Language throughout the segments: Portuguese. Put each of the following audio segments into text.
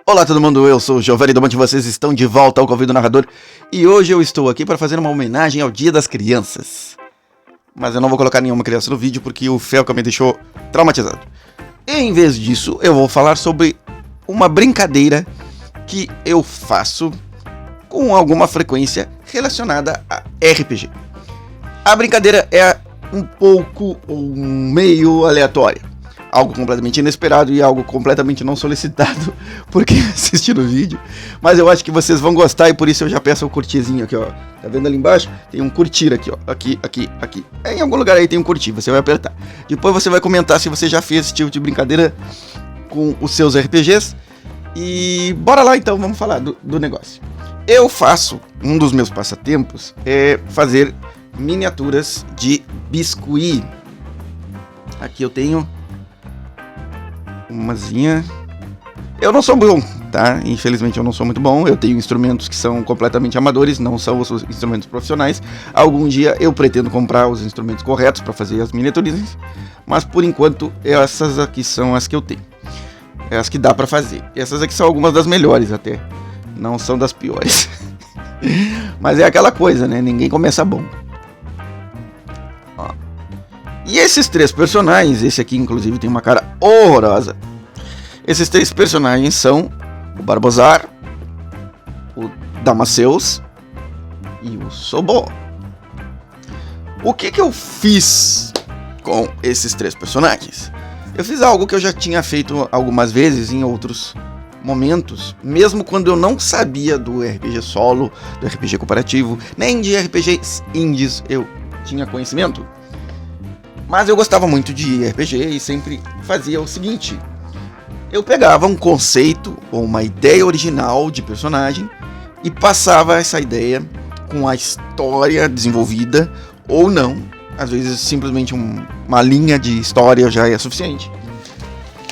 Olá todo mundo, eu sou o Giovanni Domante, vocês estão de volta ao Convite do Narrador e hoje eu estou aqui para fazer uma homenagem ao Dia das Crianças. Mas eu não vou colocar nenhuma criança no vídeo porque o Felca me deixou traumatizado. E em vez disso, eu vou falar sobre uma brincadeira que eu faço com alguma frequência relacionada a RPG. A brincadeira é um pouco ou meio aleatória. Algo completamente inesperado e algo completamente não solicitado por quem assistiu no vídeo. Mas eu acho que vocês vão gostar e por isso eu já peço o curtirzinho aqui, ó. Tá vendo ali embaixo? Tem um curtir aqui, ó. Aqui. Em algum lugar aí tem um curtir, você vai apertar. Depois você vai comentar se você já fez esse tipo de brincadeira com os seus RPGs. E bora lá então, vamos falar do negócio. Eu faço, um dos meus passatempos é fazer miniaturas de biscuit. Aqui eu tenho umazinha. Eu não sou bom, tá? Infelizmente eu não sou muito bom. Eu tenho instrumentos que são completamente amadores, não são os instrumentos profissionais. Algum dia eu pretendo comprar os instrumentos corretos para fazer as miniaturas, mas por enquanto essas aqui são as que eu tenho. É as que dá para fazer. Essas aqui são algumas das melhores até. Não são das piores. Mas é aquela coisa, né? Ninguém começa bom. Ó. E esses três personagens, esse aqui inclusive tem uma cara horrorosa. Esses três personagens são o Barbosar, o Damaceus e o Sobó. O que eu fiz com esses três personagens? Eu fiz algo que eu já tinha feito algumas vezes em outros momentos, mesmo quando eu não sabia do RPG solo, do RPG cooperativo, nem de RPGs indies eu tinha conhecimento. Mas eu gostava muito de RPG e sempre fazia o seguinte: eu pegava um conceito ou uma ideia original de personagem e passava essa ideia com a história desenvolvida ou não. Às vezes simplesmente uma linha de história já é suficiente.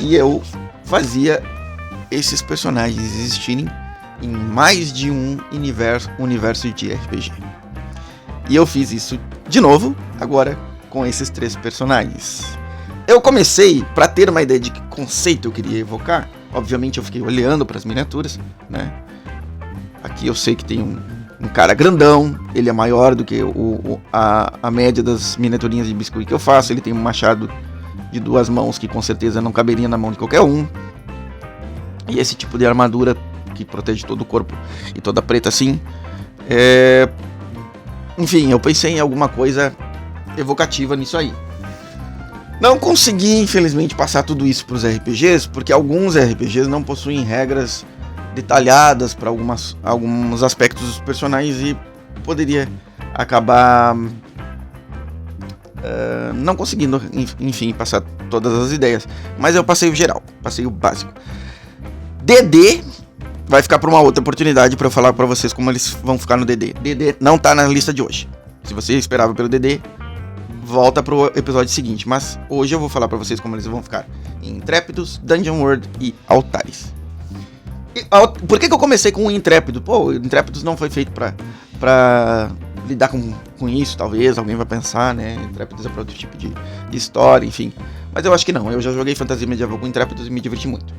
E eu fazia esses personagens existirem em mais de um universo de RPG. E eu fiz isso de novo agora com esses três personagens. Eu comecei, para ter uma ideia de que conceito eu queria evocar, obviamente eu fiquei olhando para as miniaturas, né? Aqui eu sei que tem um cara grandão, ele é maior do que a média das miniaturinhas de biscuit que eu faço. Ele tem um machado de 2 mãos que com certeza não caberia na mão de qualquer um. E esse tipo de armadura que protege todo o corpo e toda preta assim. Enfim, eu pensei em alguma coisa evocativa nisso aí. Não consegui, infelizmente, passar tudo isso para os RPGs, porque alguns RPGs não possuem regras detalhadas para alguns aspectos dos personagens e poderia acabar não conseguindo, enfim, passar todas as ideias. Mas eu passei o geral, passei o básico. DD vai ficar para uma outra oportunidade para eu falar para vocês como eles vão ficar no DD. DD não tá na lista de hoje. Se você esperava pelo DD, volta pro episódio seguinte. Mas hoje eu vou falar para vocês como eles vão ficar em Intrépidos, Dungeon World e Altares. Por que eu comecei com o Intrépido? Pô, o Intrépidos não foi feito pra lidar com isso, talvez. Alguém vai pensar, né? Intrépidos é pra outro tipo de história, enfim. Mas eu acho que não. Eu já joguei fantasia medieval com Intrépidos e me diverti muito.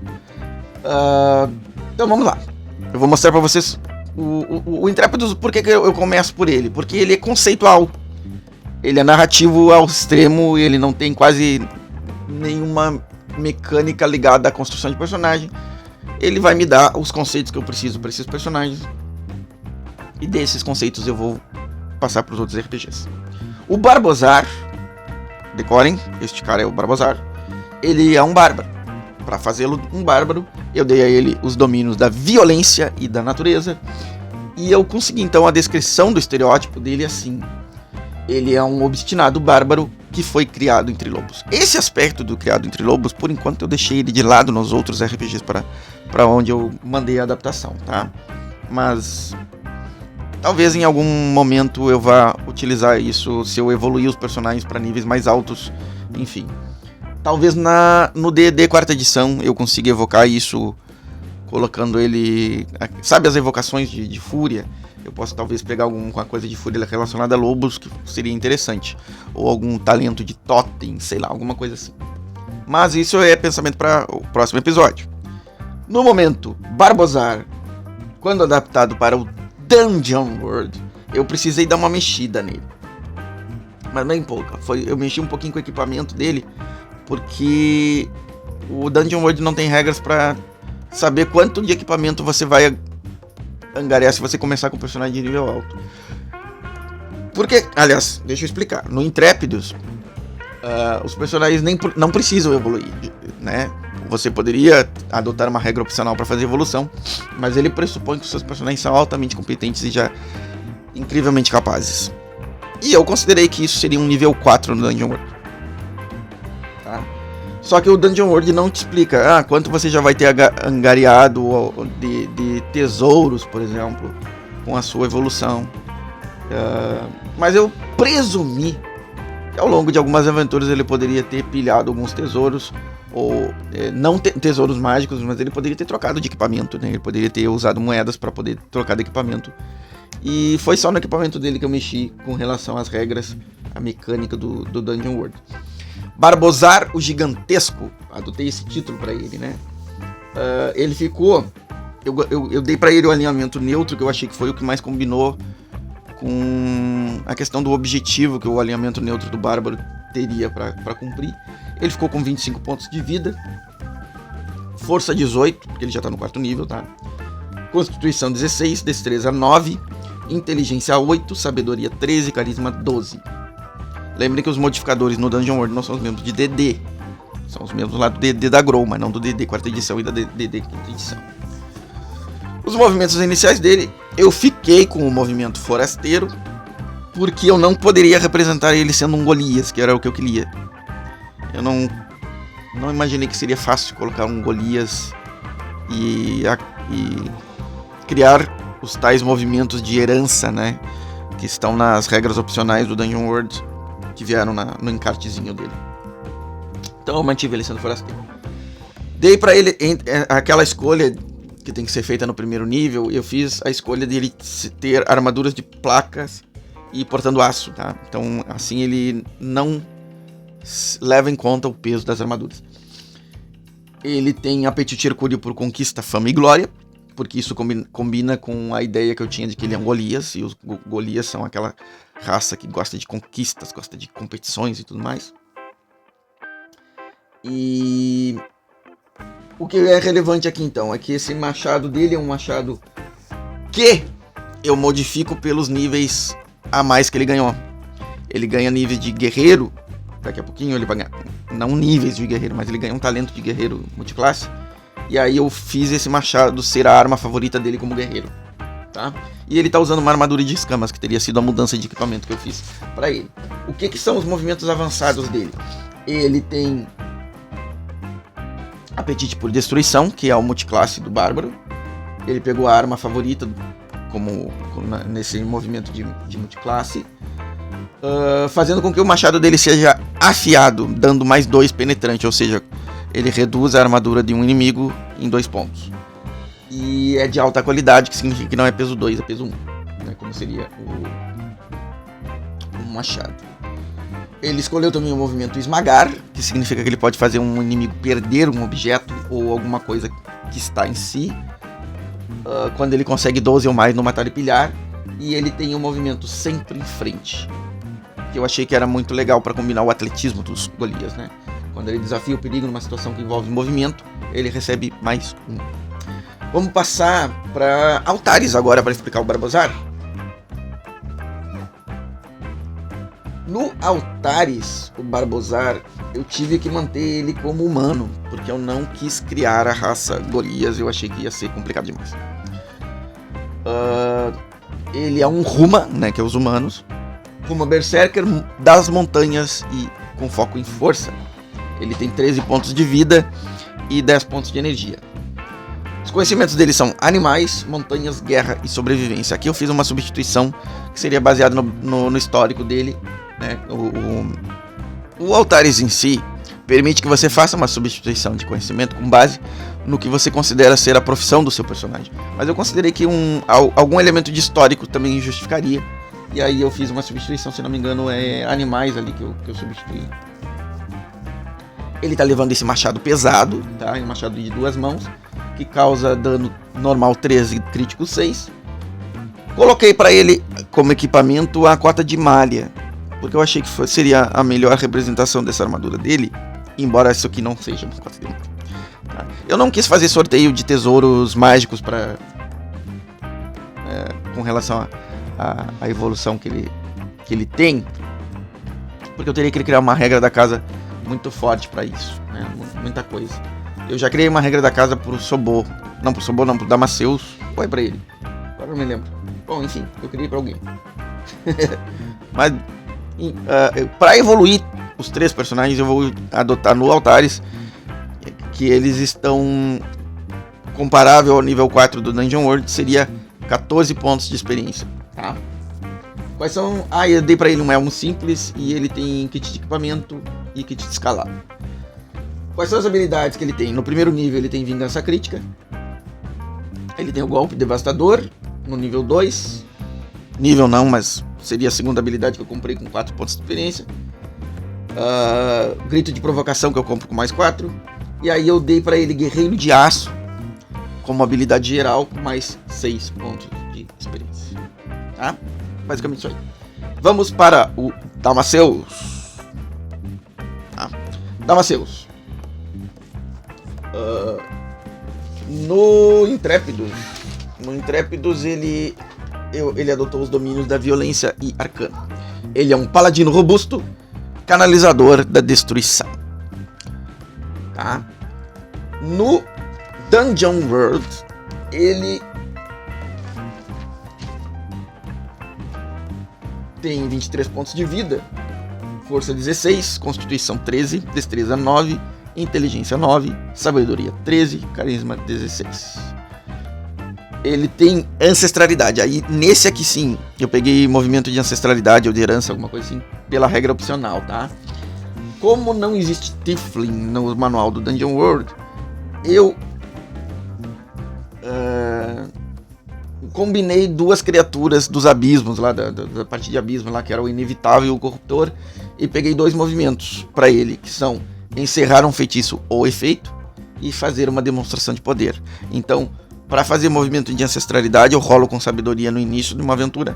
Então vamos lá. Eu vou mostrar pra vocês o Intrépidos. Por que eu começo por ele? Porque ele é conceitual. Ele é narrativo ao extremo e ele não tem quase nenhuma mecânica ligada à construção de personagem. Ele vai me dar os conceitos que eu preciso para esses personagens. E desses conceitos eu vou passar para os outros RPGs. O Barbosar, decorem, este cara é o Barbosar. Ele é um bárbaro. Para fazê-lo um bárbaro, eu dei a ele os domínios da violência e da natureza. E eu consegui então a descrição do estereótipo dele assim: ele é um obstinado bárbaro que foi criado entre lobos. Esse aspecto do criado entre lobos, por enquanto eu deixei ele de lado nos outros RPGs para onde eu mandei a adaptação, tá? Mas talvez em algum momento eu vá utilizar isso se eu evoluir os personagens para níveis mais altos, enfim. Talvez no D&D 4ª edição eu consiga evocar isso colocando ele... Sabe as evocações de fúria? Eu posso talvez pegar alguma coisa de fúria relacionada a lobos, que seria interessante. Ou algum talento de totem, sei lá, alguma coisa assim. Mas isso é pensamento para o próximo episódio. No momento, Barbozar, quando adaptado para o Dungeon World, eu precisei dar uma mexida nele. Mas bem pouca. Eu mexi um pouquinho com o equipamento dele, porque o Dungeon World não tem regras para saber quanto de equipamento você vai angariar se você começar com um personagem de nível alto. Porque, aliás, deixa eu explicar. No Intrépidos, os personagens não precisam evoluir, né? Você poderia adotar uma regra opcional para fazer evolução, mas ele pressupõe que os seus personagens são altamente competentes e já incrivelmente capazes. E eu considerei que isso seria um nível 4 no Dungeon World. Tá? Só que o Dungeon World não te explica quanto você já vai ter angariado de tesouros, por exemplo, com a sua evolução. Mas eu presumi que ao longo de algumas aventuras ele poderia ter pilhado alguns tesouros, ou não tesouros mágicos, mas ele poderia ter trocado de equipamento, né? Ele poderia ter usado moedas para poder trocar de equipamento. E foi só no equipamento dele que eu mexi com relação às regras, a mecânica do Dungeon World. Barbozar o Gigantesco, adotei esse título para ele, né? Ele ficou... Eu dei para ele o alinhamento neutro, que eu achei que foi o que mais combinou com a questão do objetivo que o alinhamento neutro do Bárbaro teria para cumprir. Ele ficou com 25 pontos de vida, Força 18, porque ele já tá no 4º nível, tá? Constituição 16, Destreza 9, Inteligência 8, Sabedoria 13, Carisma 12. Lembrem que os modificadores no Dungeon World não são os mesmos de DD. São os mesmos lá do DD da Grow, mas não do DD 4ª edição e da DD 5ª edição. Os movimentos iniciais dele, eu fiquei com o movimento forasteiro, porque eu não poderia representar ele sendo um Golias, que era o que eu queria. Eu não imaginei que seria fácil colocar um Golias e criar os tais movimentos de herança, né? Que estão nas regras opcionais do Dungeon World, que vieram no encartezinho dele. Então eu mantive ele sendo forasteiro. Dei pra ele aquela escolha que tem que ser feita no primeiro nível. Eu fiz a escolha de ele ter armaduras de placas e portando aço, tá? Então assim ele não leva em conta o peso das armaduras. Ele tem apetite hercúleo por conquista, fama e glória, porque isso combina com a ideia que eu tinha de que ele é um Golias, e os Golias são aquela raça que gosta de conquistas, gosta de competições e tudo mais. E o que é relevante aqui então é que esse machado dele é um machado que eu modifico pelos níveis a mais que ele ganhou. Ele ganha nível de guerreiro, daqui a pouquinho ele vai ganhar, não níveis de guerreiro, mas ele ganha um talento de guerreiro multiclasse. E aí eu fiz esse machado ser a arma favorita dele como guerreiro, tá? E ele tá usando uma armadura de escamas, que teria sido a mudança de equipamento que eu fiz pra ele. O que são os movimentos avançados dele? Ele tem apetite por destruição, que é o multiclasse do Bárbaro. Ele pegou a arma favorita nesse movimento de multiclasse, fazendo com que o machado dele seja afiado, dando mais 2 penetrante, ou seja, ele reduz a armadura de um inimigo em 2 pontos. E é de alta qualidade, que significa que não é peso 2, é peso 1, né, como seria o machado. Ele escolheu também o movimento esmagar, que significa que ele pode fazer um inimigo perder um objeto ou alguma coisa que está em si, quando ele consegue 12 ou mais no matar e pilhar. E ele tem o movimento sempre em frente, que eu achei que era muito legal para combinar o atletismo dos Golias, né? Quando ele desafia o perigo numa situação que envolve movimento, ele recebe mais 1. Vamos passar para altares agora para explicar o Barbozar. No altares, o Barbozar, eu tive que manter ele como humano, porque eu não quis criar a raça Golias, eu achei que ia ser complicado demais. Ele é um Ruma, né, que é os humanos. Ruma Berserker das montanhas e com foco em força. Ele tem 13 pontos de vida e 10 pontos de energia. Os conhecimentos dele são animais, montanhas, guerra e sobrevivência. Aqui eu fiz uma substituição que seria baseada no histórico dele, né? O Altares em si permite que você faça uma substituição de conhecimento com base no que você considera ser a profissão do seu personagem. Mas eu considerei que algum elemento de histórico também justificaria. E aí eu fiz uma substituição, se não me engano, é animais ali que eu substituí. Ele tá levando esse machado pesado, tá? Um machado de 2 mãos. que causa dano normal 13 e crítico 6. Coloquei para ele como equipamento a cota de malha, porque eu achei que seria a melhor representação dessa armadura dele, embora isso aqui não seja uma cota de malha. Tá? Eu não quis fazer sorteio de tesouros mágicos com relação à evolução que ele tem, porque eu teria que criar uma regra da casa muito forte para isso, né? Muita coisa. Eu já criei uma regra da casa pro Sobô, pro Damaceus, foi para ele, agora não me lembro. Bom, enfim, eu criei para alguém. Mas para evoluir os 3 personagens, eu vou adotar no Altares, que eles estão comparável ao nível 4 do Dungeon World, seria 14 pontos de experiência, tá? Quais são? Eu dei pra ele um elmo simples e ele tem kit de equipamento e kit de escalado. Quais são as habilidades que ele tem? No primeiro nível ele tem vingança crítica, ele tem o golpe devastador no nível 2, nível não, mas seria a segunda habilidade que eu comprei com 4 pontos de experiência. Grito de provocação que eu compro com mais 4, e aí eu dei pra ele guerreiro de aço como habilidade geral com mais 6 pontos de experiência, tá? Basicamente isso aí. Vamos para o Damaceus. Tá? Damaceus. No Intrépidos ele adotou os domínios da violência e arcano. Ele é um paladino robusto, canalizador da destruição. Tá? No Dungeon World, ele tem 23 pontos de vida, força 16, constituição 13, destreza 9, inteligência 9, sabedoria 13, carisma 16. Ele tem ancestralidade. Aí nesse aqui sim, eu peguei movimento de ancestralidade ou de herança, alguma coisa assim, pela regra opcional, tá? Como não existe Tiefling no manual do Dungeon World, eu combinei 2 criaturas dos abismos lá, da parte de abismo lá, que era o inevitável e o corruptor, e peguei 2 movimentos para ele, que são encerrar um feitiço ou efeito e fazer uma demonstração de poder. Então, para fazer movimento de ancestralidade, eu rolo com sabedoria no início de uma aventura,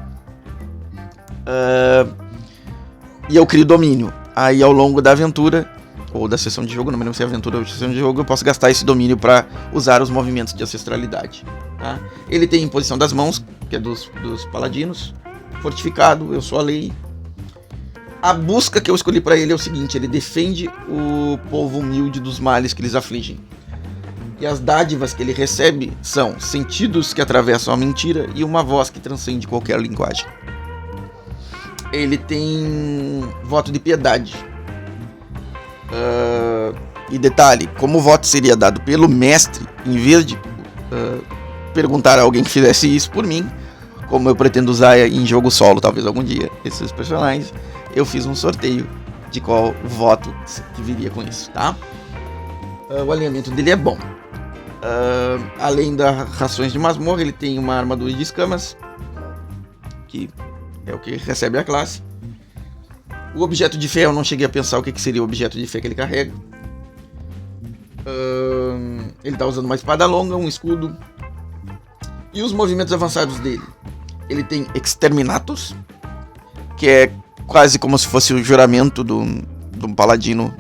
e eu crio domínio. Aí ao longo da aventura ou da sessão de jogo, não me lembro se é aventura ou sessão de jogo, eu posso gastar esse domínio para usar os movimentos de ancestralidade, tá? Ele tem imposição das mãos, que é dos paladinos, fortificado, eu sou a lei. A busca que eu escolhi para ele é o seguinte: ele defende o povo humilde dos males que eles afligem. E as dádivas que ele recebe são sentidos que atravessam a mentira e uma voz que transcende qualquer linguagem. Ele tem voto de piedade. E detalhe, como o voto seria dado pelo mestre, em vez de perguntar a alguém que fizesse isso por mim, como eu pretendo usar em jogo solo talvez algum dia esses personagens, eu fiz um sorteio de qual voto que viria com isso, tá? O alinhamento dele é bom. Além das rações de masmorra, ele tem uma armadura de escamas, que é o que recebe a classe. O objeto de fé, eu não cheguei a pensar o que seria o objeto de fé que ele carrega. Ele está usando uma espada longa, um escudo. E os movimentos avançados dele: ele tem Exterminatus, que é quase como se fosse o juramento de um paladino,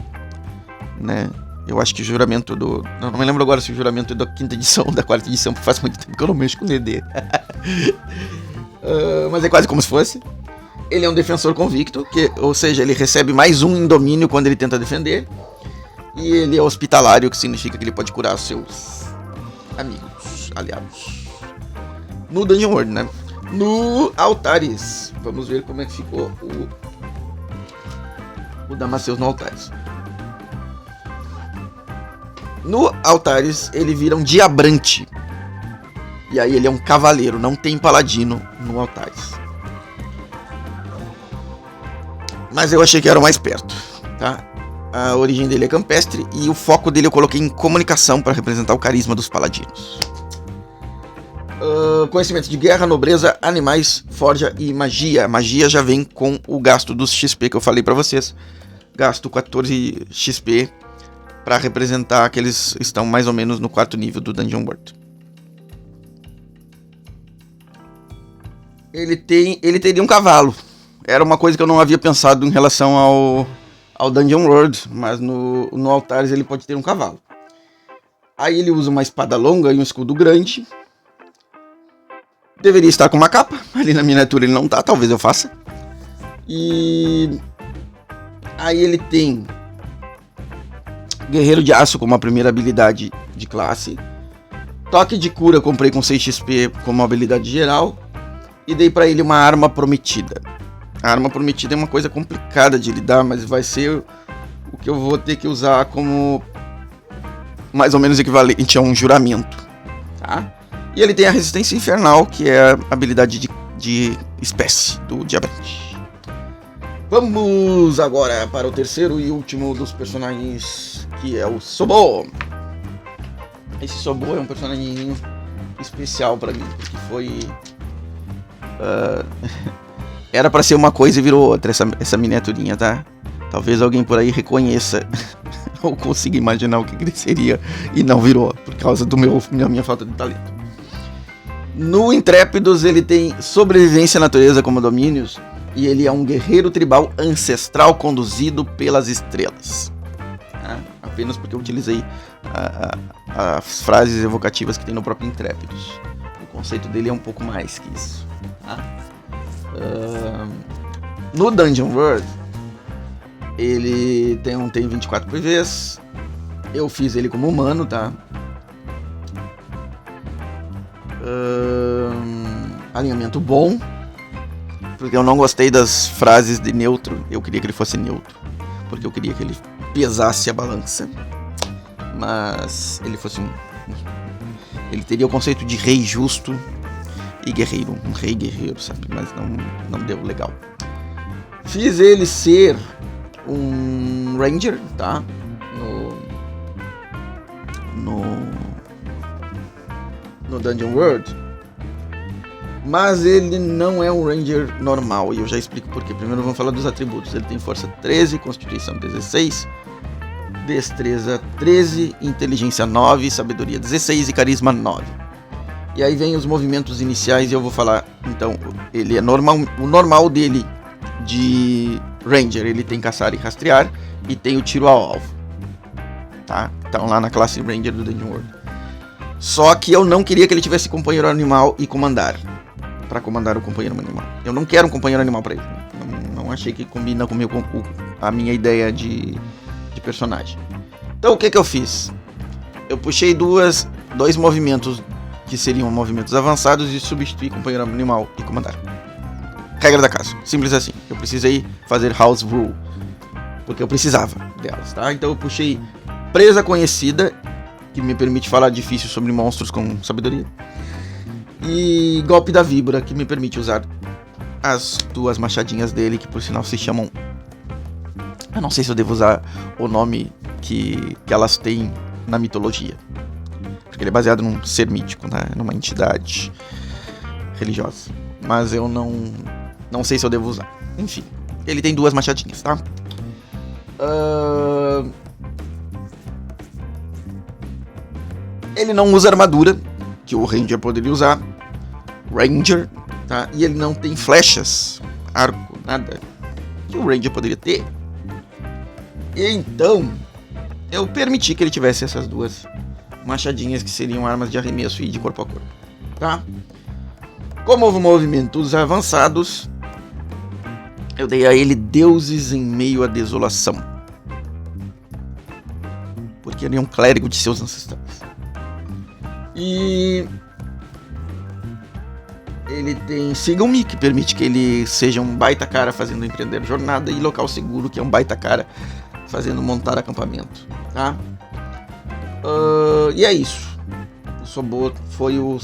né? Eu acho que o juramento do... Não me lembro agora se o juramento é da 5ª edição ou da 4ª edição, porque faz muito tempo que eu não mexo com D&D. Mas é quase como se fosse. Ele é um defensor convicto, ou seja, ele recebe mais 1 em domínio quando ele tenta defender. E ele é hospitalário, que significa que ele pode curar seus amigos, aliados. No Dungeon World, né? No Altares, vamos ver como é que ficou o Damaceus no Altares. No Altares, ele vira um diabrante. E aí ele é um cavaleiro, não tem paladino no Altares. Mas eu achei que era o mais perto, tá? A origem dele é campestre e o foco dele eu coloquei em comunicação para representar o carisma dos paladinos. Conhecimento de guerra, nobreza, animais, forja e magia. Magia já vem com o gasto dos XP que eu falei para vocês. Gasto 14 XP para representar que eles estão mais ou menos no 4º nível do Dungeon World. Ele teria um cavalo. Era uma coisa que eu não havia pensado em relação ao Dungeon World, mas no Altares ele pode ter um cavalo. Aí ele usa uma espada longa e um escudo grande. Deveria estar com uma capa. Ali na miniatura ele não tá, talvez eu faça. E aí ele tem Guerreiro de Aço como a primeira habilidade de classe. Toque de cura eu comprei com 6 XP como habilidade geral. E dei pra ele uma arma prometida. A arma prometida é uma coisa complicada de lidar, mas vai ser o que eu vou ter que usar como mais ou menos equivalente a um juramento, tá? E ele tem a resistência infernal, que é a habilidade de espécie do Diabrante. Vamos agora para o terceiro e último dos personagens, que é o Sobo. Esse Sobo é um personagem especial pra mim, porque foi... era pra ser uma coisa e virou outra essa miniaturinha, tá? Talvez alguém por aí reconheça ou consiga imaginar o que ele seria e não virou, por causa da minha falta de talento. No Intrépidos ele tem sobrevivência à natureza como domínios, e ele é um guerreiro tribal ancestral conduzido pelas estrelas. Tá? Apenas porque eu utilizei as frases evocativas que tem no próprio Intrépidos. O conceito dele é um pouco mais que isso. Tá? No Dungeon World ele tem 24 PVs. Eu fiz ele como humano, tá? Alinhamento bom, porque eu não gostei das frases de neutro. Eu queria que ele fosse neutro, porque eu queria que ele pesasse a balança, mas ele fosse ele teria o conceito de rei justo e guerreiro, um rei guerreiro, sabe? Mas não deu legal. Fiz ele ser um ranger, tá? No Dungeon World. Mas ele não é um ranger normal, e eu já explico por quê. Primeiro vamos falar dos atributos. Ele tem força 13, constituição 16, destreza 13, inteligência 9, sabedoria 16 e carisma 9. E aí vem os movimentos iniciais e eu vou falar, então, ele é normal, o normal dele de ranger, ele tem caçar e rastrear e tem o tiro ao alvo. Tá? Então lá na classe ranger do Dungeon World. Só que eu não queria que ele tivesse companheiro animal e comandar. Pra comandar o companheiro animal. Eu não quero um companheiro animal pra ele. Não achei que combina com a minha ideia de personagem. Então o que eu fiz? Eu puxei dois movimentos que seriam movimentos avançados e substituí companheiro animal e comandar. Regra da casa. Simples assim. Eu precisei fazer house rule. Porque eu precisava delas, tá? Então eu puxei presa conhecida, que me permite falar difícil sobre monstros com sabedoria. E golpe da víbora, que me permite usar as 2 machadinhas dele, que por sinal se chamam... Eu não sei se eu devo usar o nome que elas têm na mitologia. Porque ele é baseado num ser mítico, né? Numa entidade religiosa. Mas eu não sei se eu devo usar. Enfim, ele tem 2 machadinhas, tá? Ele não usa armadura, que o Ranger poderia usar. Ranger, tá? E ele não tem flechas, arco, nada que o Ranger poderia ter. Então, eu permiti que ele tivesse essas 2 machadinhas, que seriam armas de arremesso e de corpo a corpo, tá? Como movimentos avançados, eu dei a ele deuses em meio à desolação, porque ele é um clérigo de seus ancestrais. E ele tem Sigam-me, que permite que ele seja um baita cara fazendo empreender jornada, e Local Seguro, que é um baita cara fazendo montar acampamento, tá? E é isso. O Sobo foi o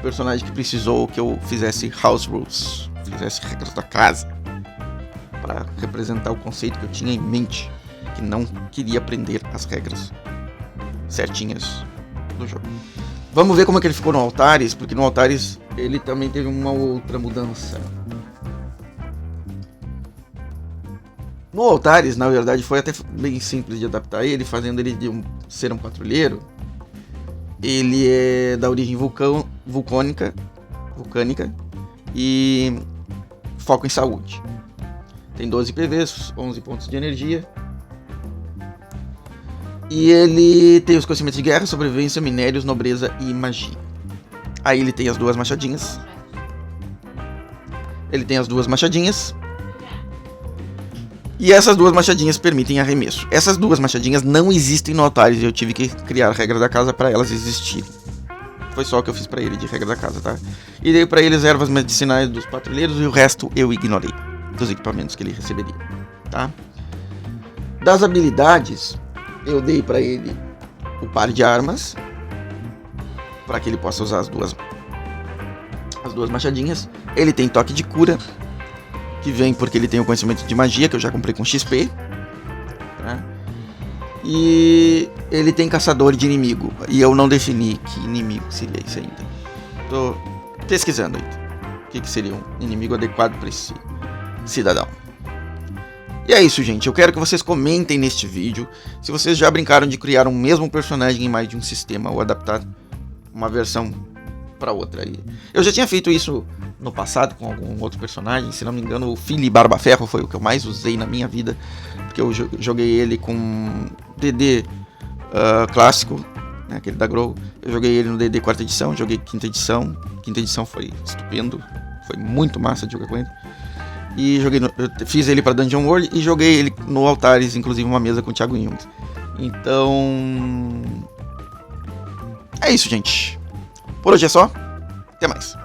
personagem que precisou que eu fizesse house rules, fizesse regras da casa, para representar o conceito que eu tinha em mente, que não queria aprender as regras certinhas do jogo. Vamos ver como é que ele ficou no Altares, porque no Altares ele também teve uma outra mudança. No Altares, na verdade, foi até bem simples de adaptar ele, fazendo ele ser um patrulheiro. Ele é da origem vulcânica e foco em saúde. Tem 12 PVs, 11 pontos de energia. E ele tem os conhecimentos de guerra, sobrevivência, minérios, nobreza e magia. Aí ele tem as duas machadinhas. E essas duas machadinhas permitem arremesso. Essas duas machadinhas não existem no Altares e eu tive que criar regras da casa para elas existirem. Foi só o que eu fiz para ele de regra da casa, tá? E dei para eles ervas medicinais dos patrulheiros e o resto eu ignorei dos equipamentos que ele receberia, tá? Das habilidades, eu dei para ele o par de armas para que ele possa usar as duas machadinhas. Ele tem toque de cura, que vem porque ele tem o conhecimento de magia, que eu já comprei com XP, tá? E ele tem caçador de inimigo, e eu não defini que inimigo seria isso ainda. Tô pesquisando ainda o que seria um inimigo adequado para esse cidadão. E é isso, gente. Eu quero que vocês comentem neste vídeo se vocês já brincaram de criar um mesmo personagem em mais de um sistema ou adaptar uma versão para outra aí. Eu já tinha feito isso no passado com algum outro personagem, se não me engano o Philly Barbaferro foi o que eu mais usei na minha vida, porque eu joguei ele com DD clássico, né, aquele da Grow. Eu joguei ele no DD 4ª edição, joguei 5ª edição. 5ª edição foi estupendo, foi muito massa de jogar com ele. E eu fiz ele para Dungeon World e joguei ele no Altares, inclusive uma mesa com o Thiago Jung. Então é isso, gente. Por hoje é só. Até mais.